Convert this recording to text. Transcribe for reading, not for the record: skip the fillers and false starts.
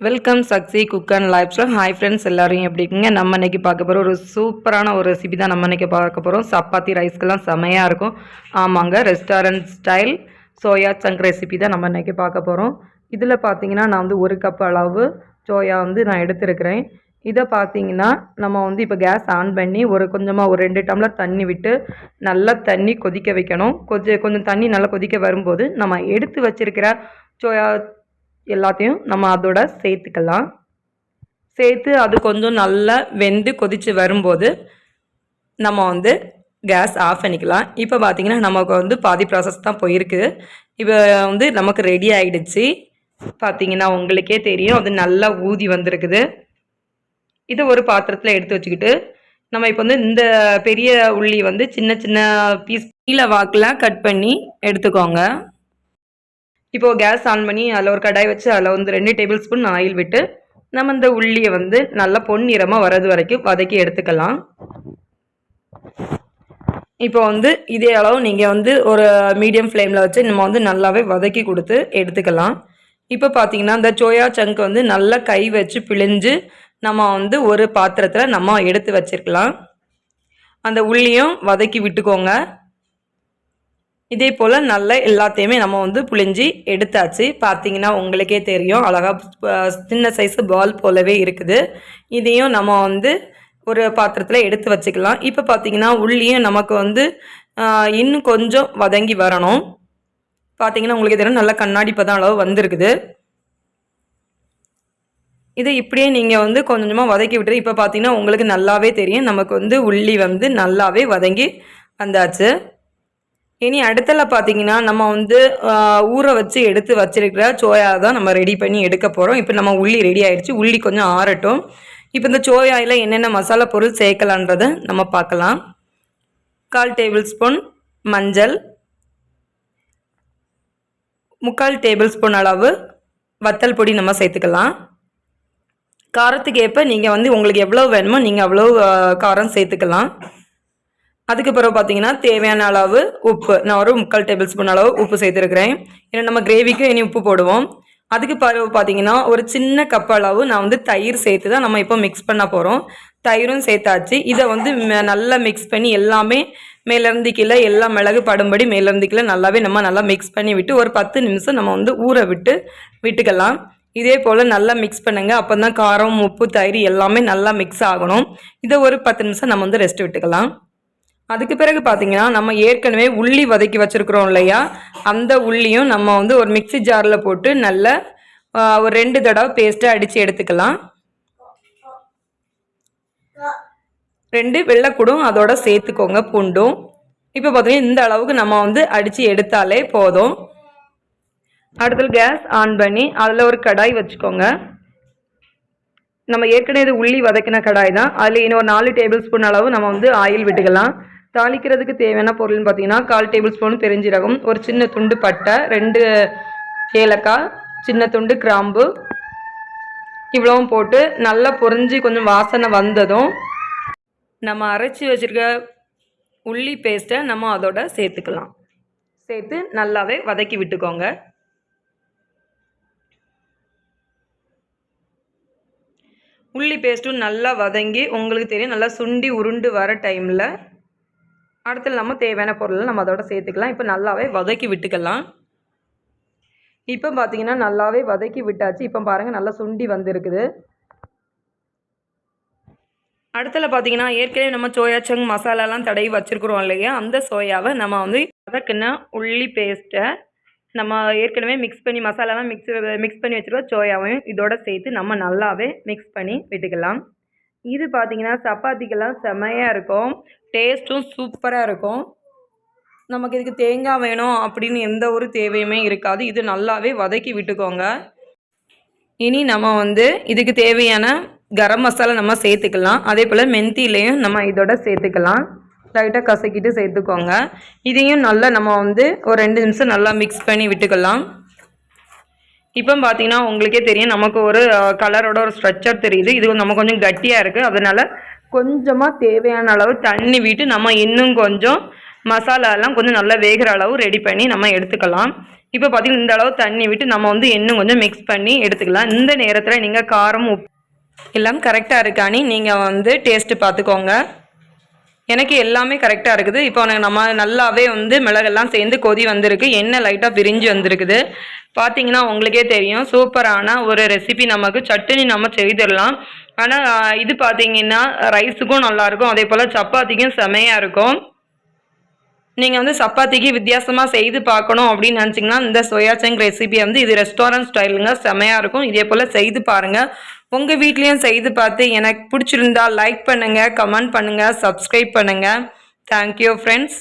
Welcome சக்ஸி cook and lifestyle. Hi friends, எல்லாரும் எப்படி இருக்கீங்க? நம்ம இன்னைக்கு பார்க்க போகிறோம் ஒரு சூப்பரான ஒரு ரெசிபி தான். நம்ம இன்னைக்கு பார்க்க போகிறோம் சப்பாத்தி ரைஸ்க்கெல்லாம் செமையாக இருக்கும். ஆமாங்க, restaurant style soya chunk recipe தான் நம்ம இன்னைக்கு பார்க்க போகிறோம். இதில் பார்த்தீங்கன்னா நான் வந்து 1 கப் அளவு சோயா வந்து நான் எடுத்துருக்கிறேன். இதை பார்த்தீங்கன்னா நம்ம வந்து இப்போ கேஸ் ஆன் பண்ணி கொஞ்சமாக ஒரு 2 டம்ளர் தண்ணி விட்டு நல்லா தண்ணி கொதிக்க வைக்கணும். கொஞ்சம் தண்ணி நல்லா கொதிக்க வரும்போது நம்ம எடுத்து வச்சிருக்கிற சோயா எல்லாத்தையும் நம்ம அதோட சேர்த்துக்கலாம். சேர்த்து அது கொஞ்சம் நல்லா வெந்து கொதித்து வரும்போது நம்ம வந்து கேஸ் ஆஃப் பண்ணிக்கலாம். இப்போ பார்த்திங்கன்னா நமக்கு வந்து பாதி ப்ராசஸ் தான் போயிருக்கு. இப்போ வந்து நமக்கு ரெடி ஆகிடுச்சு. பார்த்திங்கன்னா உங்களுக்கே தெரியும், அது நல்லா ஊதி வந்திருக்குது. இதை ஒரு பாத்திரத்தில் எடுத்து வச்சுக்கிட்டு நம்ம இப்போ வந்து இந்த பெரிய உள்ளி வந்து சின்ன சின்ன பீஸ் நீல வாக்கில் கட் பண்ணி எடுத்துக்கோங்க. இப்போது கேஸ் ஆன் பண்ணி அதில் ஒரு கடாய் வச்சு அதில் வந்து 2 டேபிள் ஸ்பூன் ஆயில் விட்டு நம்ம இந்த உள்ளியை வந்து நல்லா பொன்னிறமாக வர்றது வரைக்கும் வதக்கி எடுத்துக்கலாம். இப்போ வந்து இதே அளவு நீங்கள் வந்து ஒரு மீடியம் ஃப்ளேமில் வச்சு நம்ம வந்து நல்லாவே வதக்கி கொடுத்து எடுத்துக்கலாம். இப்போ பார்த்தீங்கன்னா இந்த சோயா சங்க் வந்து நல்லா கை வச்சு பிழிஞ்சு நம்ம வந்து ஒரு பாத்திரத்தில் நம்ம எடுத்து வச்சிருக்கலாம். அந்த உள்ளியும் வதக்கி விட்டுக்கோங்க. இதே போல் நல்லா எல்லாத்தையுமே நம்ம வந்து புழிஞ்சி எடுத்தாச்சு. பார்த்தீங்கன்னா உங்களுக்கே தெரியும், அழகாக சின்ன சைஸு பால் போலவே இருக்குது. இதையும் நம்ம வந்து ஒரு பாத்திரத்தில் எடுத்து வச்சுக்கலாம். இப்போ பார்த்தீங்கன்னா உள்ளியும் நமக்கு வந்து இன்னும் கொஞ்சம் வதங்கி வரணும். பார்த்தீங்கன்னா உங்களுக்கு தெரியும், நல்லா கண்ணாடி பதம் அளவு வந்திருக்குது. இதை இப்படியே நீங்கள் வந்து கொஞ்சமாக வதக்கி விட்டுரு. இப்போ பார்த்தீங்கன்னா உங்களுக்கு நல்லாவே தெரியும், நமக்கு வந்து உள்ளி வந்து நல்லாவே வதங்கி வந்தாச்சு. இனி அடுத்தல பார்த்தீங்கன்னா நம்ம வந்து ஊற வச்சு எடுத்து வச்சிருக்கிற சோயா தான் நம்ம ரெடி பண்ணி எடுக்க போகிறோம். இப்போ நம்ம உள்ளி ரெடி ஆகிடுச்சு. உள்ளி கொஞ்சம் ஆறட்டும். இப்போ இந்த சோயாயில் என்னென்ன மசாலா பொருள் சேர்க்கலான்றதை நம்ம பார்க்கலாம். 1/4 டேபிள் ஸ்பூன் மஞ்சள், 3/4 டேபிள் ஸ்பூன் அளவு வத்தல் பொடி நம்ம சேர்த்துக்கலாம். காரத்துக்கு ஏற்ப நீங்கள் வந்து உங்களுக்கு எவ்வளோ வேணுமோ நீங்கள் அவ்வளோ காரம் சேர்த்துக்கலாம். அதுக்கு பிறகு பார்த்தீங்கன்னா தேவையான அளவு உப்பு, நான் ஒரு 3/4 டேபிள் ஸ்பூன் அளவு உப்பு சேர்த்துருக்கிறேன். ஏன்னா நம்ம கிரேவிக்கு இனி உப்பு போடுவோம். அதுக்கு பிறகு பார்த்தீங்கன்னா ஒரு சின்ன கப் அளவு நான் வந்து தயிர் சேர்த்து தான் நம்ம இப்போ மிக்ஸ் பண்ண போகிறோம். தயிரும் சேர்த்தாச்சு. இதை வந்து நல்லா மிக்ஸ் பண்ணி எல்லாமே மேலேருந்து கீழே எல்லா மிளகு படும்படி மேலேருந்து கீழே நல்லாவே நம்ம நல்லா மிக்ஸ் பண்ணி விட்டு ஒரு 10 நிமிஷம் நம்ம வந்து ஊற விட்டுக்கலாம். இதே போல் நல்லா மிக்ஸ் பண்ணுங்கள். அப்போ தான் காரம், உப்பு, தயிர் எல்லாமே நல்லா மிக்ஸ் ஆகணும். இதை ஒரு 10 நிமிஷம் நம்ம வந்து ரெஸ்ட் விட்டுக்கலாம். அதுக்கு பிறகு பார்த்தீங்கன்னா நம்ம ஏற்கனவே உள்ளி வதக்கி வச்சுருக்குறோம் இல்லையா, அந்த உள்ளியும் நம்ம வந்து ஒரு மிக்ஸி ஜாரில் போட்டு நல்லா ஒரு 2 தடவை பேஸ்ட்டாக அடித்து எடுத்துக்கலாம். 2 வெள்ளைக்கூடும் அதோட சேர்த்துக்கோங்க, பூண்டும். இப்போ பார்த்தீங்கன்னா இந்த அளவுக்கு நம்ம வந்து அடித்து எடுத்தாலே போதும். அடுத்தது கேஸ் ஆன் பண்ணி அதில் ஒரு கடாய் வச்சுக்கோங்க. நம்ம ஏற்கனவே இது உள்ளி வதக்கின கடாய் தான். அதில் இன்னும் ஒரு 4 டேபிள் ஸ்பூன் அளவு நம்ம வந்து ஆயில் விட்டுக்கலாம். தாளிக்கிறதுக்கு தேவையான பொருள்னு பார்த்தீங்கன்னா 1/4 டேபிள் ஸ்பூன் பெருஞ்சீரகம், ஒரு சின்ன துண்டு பட்டை, 2 ஏலக்காய், சின்ன துண்டு கிராம்பு, இவ்வளவும் போட்டு நல்லா பொரிஞ்சு கொஞ்சம் வாசனை வந்ததும் நம்ம அரைச்சி வச்சுருக்க உள்ளி பேஸ்ட்டை நம்ம அதோட சேர்த்துக்கலாம். சேர்த்து நல்லாவே வதக்கி விட்டுக்கோங்க. உள்ளி பேஸ்ட்டும் நல்லா வதங்கி உங்களுக்கு தெரியும் நல்லா சுண்டி உருண்டு வர டைமில் அடுத்து நம்ம தேவையான பொருள் நம்ம அதோட சேர்த்துக்கலாம். இப்போ நல்லாவே வதக்கி விட்டுக்கலாம். இப்போ பார்த்தீங்கன்னா நல்லாவே வதக்கி விட்டாச்சு. இப்போ பாருங்கள் நல்லா சுண்டி வந்திருக்குது. அடுத்தல பார்த்தீங்கன்னா ஏற்கனவே நம்ம சோயா சங்க் மசாலாலாம் தடவி வச்சுருக்குறோம் இல்லையா, அந்த சோயாவை நம்ம வந்து வதக்குன உள்ளி பேஸ்ட்டை நம்ம ஏற்கனவே மிக்ஸ் பண்ணி மசாலாலாம் மிக்ஸ் பண்ணி வச்சுருக்கோம். சோயாவையும் இதோட சேர்த்து நம்ம நல்லாவே மிக்ஸ் பண்ணி விட்டுக்கலாம். இது பார்த்தீங்கன்னா சப்பாத்திக்கெல்லாம் செமையாக இருக்கும். டேஸ்ட்டும் சூப்பராக இருக்கும். நமக்கு இதுக்கு தேங்காய் வேணும் அப்படின்னு எந்த ஒரு தேவையுமே இருக்காது. இது நல்லாவே வதக்கி விட்டுக்கோங்க. இனி நம்ம வந்து இதுக்கு தேவையான கரம் மசாலா நம்ம சேர்த்துக்கலாம். அதே போல் மெந்திலையும் நம்ம இதோட சேர்த்துக்கலாம். லைட்டாக கசக்கிட்டு சேர்த்துக்கோங்க. இதையும் நல்லா நம்ம வந்து ஒரு 2 நிமிஷம் நல்லா மிக்ஸ் பண்ணி விட்டுக்கலாம். இப்போ பார்த்தீங்கன்னா உங்களுக்கே தெரியும், நமக்கு ஒரு கலரோட ஒரு ஸ்ட்ரக்சர் தெரியுது. இது நம்ம கொஞ்சம் கட்டியாக இருக்குது. அதனால் கொஞ்சமாக தேவையான அளவு தண்ணி விட்டு நம்ம இன்னும் கொஞ்சம் மசாலாலாம் கொஞ்சம் நல்லா வேகிற அளவு ரெடி பண்ணி நம்ம எடுத்துக்கலாம். இப்போ பார்த்தீங்கன்னா இந்த அளவு தண்ணி விட்டு நம்ம வந்து இன்னும் கொஞ்சம் மிக்ஸ் பண்ணி எடுத்துக்கலாம். இந்த நேரத்தில் நீங்கள் காரம் உப்பு எல்லாம் கரெக்டாக இருக்கானி நீங்கள் வந்து டேஸ்ட்டு பார்த்துக்கோங்க. எனக்கு எல்லாமே கரெக்டாக இருக்குது. இப்போ நம்ம நல்லாவே வந்து மிளகெல்லாம் சேர்ந்து கொதி வந்திருக்கு, எண்ணெய் லைட்டாக பிரிஞ்சு வந்திருக்குது. பார்த்தீங்கன்னா உங்களுக்கே தெரியும், சூப்பரான ஒரு ரெசிபி. நமக்கு சட்னி நம்ம செய்திடலாம். ஆனால் இது பார்த்தீங்கன்னா ரைஸுக்கும் நல்லாயிருக்கும், அதே போல் சப்பாத்திக்கும் செமையாக இருக்கும். நீங்கள் வந்து சப்பாத்திக்கு வித்தியாசமாக செய்து பார்க்கணும் அப்படின்னு நினச்சிங்கன்னா இந்த சோயா சங்க் ரெசிபி வந்து இது ரெஸ்டாரண்ட் ஸ்டைலுங்க, செமையாக இருக்கும். இதே போல் செய்து பாருங்கள். உங்கள் வீட்லேயும் செய்து பார்த்து எனக்கு பிடிச்சிருந்தா லைக் பண்ணுங்கள், கமெண்ட் பண்ணுங்கள், சப்ஸ்கிரைப் பண்ணுங்கள். Thank you friends.